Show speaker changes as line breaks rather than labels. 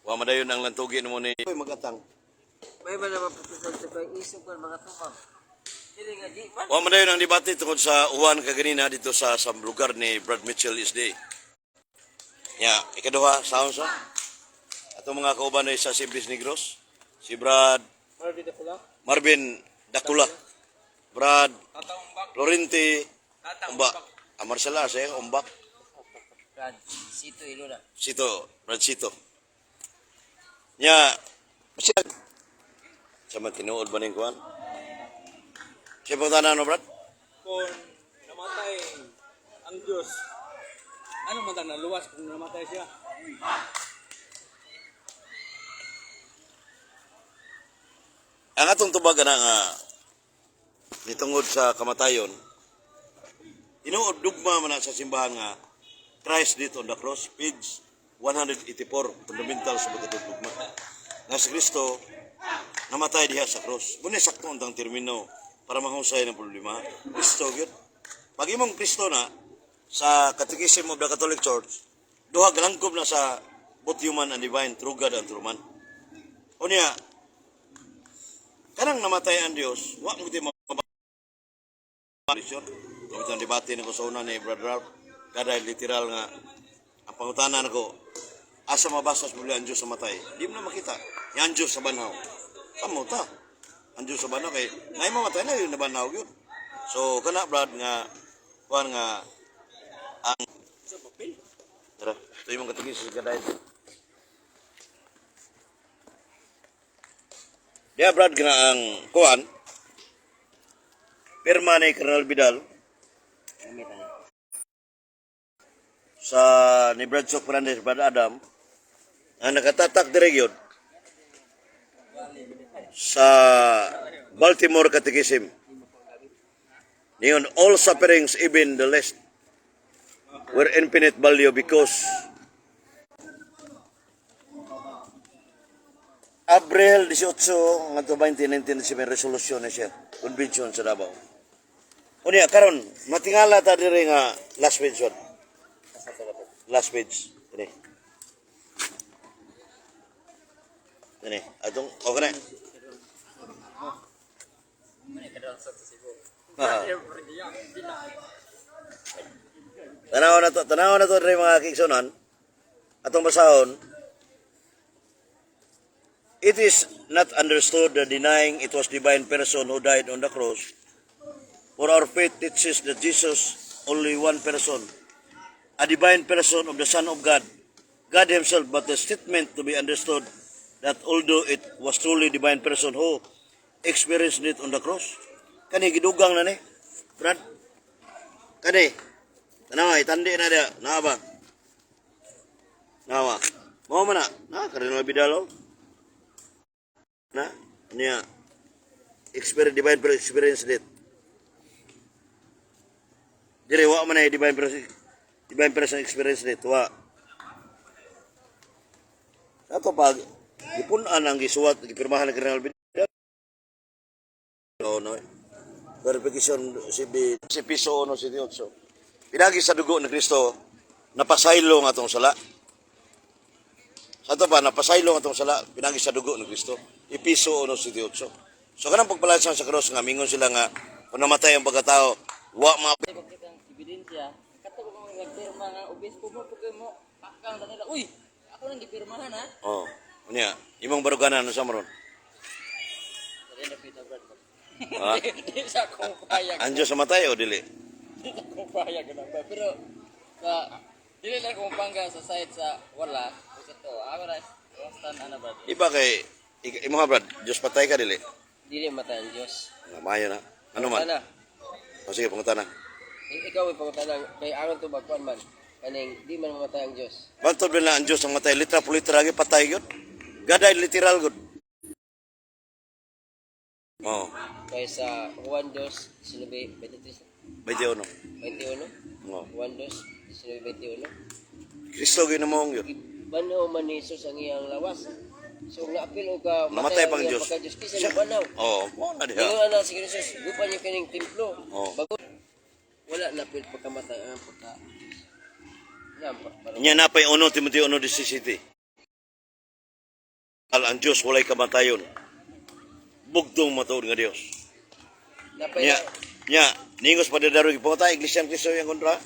Wa madayon ang lantugin mo ni magatang.
May ba naman patusag sa pang isip ko mga tumang. Dili nga di man.
Wa madayon ang debate tungkol sa uwan kaganina dito sa lugar ni Brad Mitchell Isday. Ya, ikaduha sound sa ato mga kauban ay sa Siblis Negros, si Brad Marvin Dakula, Brad Lorente Umbak, Marcela sa Umbak,
Brad Sito Iluna.
Brad Sito. Nya, siya sama tinuod ba ning kuan? Siya po tanan no, Brad?
Kung namatay ang Diyos, ano man na luwas kung namatay siya?
Ang atong tubag na nga nitungod sa kamatayon, tinuod dugma man na sa simbahan nga Christ did on the cross, page 184, fundamental sa pagkatong dugma. Nga si Kristo namatay diha sa cross. Muna sakto ang termino para mahusay ng problema. Kristo gyud. Pag imong Kristo na sa Catechism of the Catholic Church, duha galangkob na sa both human and divine, true God and true man. Unya, kanang namatay ang Dios, wa mo di mabalisyon. Kung itong debate na ko sa una ni Brother Ralph, kada literal nga, ang pangutanan ko, asa mabasas muli ang Diyos sa matay. Di mo na makita. Yang Diyos sa banhaw. Kamu ta. Ang Diyos sa banhaw kay, ngay mamatay na yun na banhaw yun. So, kana Brad nga, kuhan nga, ang, tara, ito yung mga katigis sa kada ito. Diya Brad nga ang kuhan, pirma ni Colonel Vidal, sa ni Brad Sok Fernandez, Brad Adam, ang nakatatak direkyod sa Baltimore Catechism. Ngayon, all sufferings, even the least, were infinite value because Abril 18, nga 2019, may resolusyon na siya, convention sa Davao. Unya, karon matingala ta diri nga last page one. Last page. Ini, atong okay na. Tanaw na to diri mga kigsunan. Atong basahon. It is not understood that denying it was divine person who died on the cross. For our faith teaches that Jesus, only one person, a divine person of the Son of God, God Himself, but the statement to be understood that although it was truly divine person who experienced it on the cross. Kani gidugang na ni, Brad. Kani, tanawa, itandi na dia, nawa ba? Nawa. Mau mana? Na, Cardinal Vidal. Na, niya, divine experience it. Jadi wa mana divine person experience it, wa. Ato pag gipunan ang gisuwat, gipirmahan ng Colonel Vidal. No. Verification si piso no si Diotso. Pinagi sa dugo ni Kristo, napasaylo nga atong sala. Sa ito pa, napasaylo nga atong sala, pinagi sa dugo ni Kristo. Ipiso no si Diotso. So kanang pagpalansan sa cross nga, mingon sila nga, kung namatay ang pagkatao, wa ma...
Ebidensya, kato ko mga nagpirma nga, obispo mo, pagkay mo, pakang na nila, uy, ako nang gipirmahan ha.
Oo. Unya, imong baruganan ano sa maron?
Dali na pita Brad.
Ha?
Di sa akong payag.
Anjo sa matay o dili?
Di sa akong payag na ba. Pero, dili lang akong pangga sa site sa wala. Kasi to, ako na, stand ana Brad.
Iba kay, imo ha Brad, Diyos patay ka dili?
Dili matay ang Diyos.
Mayo na. Ano man?
Ana,
O sige, pangutan na.
ikaw ay pagkatanang, kay aron to magkuhan man. Kaning, di man mamatay ang Diyos.
Bantod na ang Diyos ang matay, litra po litra lagi patay yun. Gaday literal good. Oh,
Kaya sa Juan 2:19,
21.
21,
Oh.
Juan 2:19,
Kristo ginamong yun.
banaw man ni Jesus ang iyang lawas. So naapil o ka
Namatay pang
ang iyang
Diyos.
pagka-Diyos kisa ni banaw.
Oo, mo na diha.
Ingon na si Jesus, gupa niya kaning templo.
Oo.
Bago wala na pil pagkamatay ang pagka. Yan,
Nya napay 1 Timoteo 1:17. Ang Dios walay kamatayon. Bugtong matuod nga Dios.
napay
Nya, ningos pa dadarog ipunta Iglesia ng Kristo yang kontra.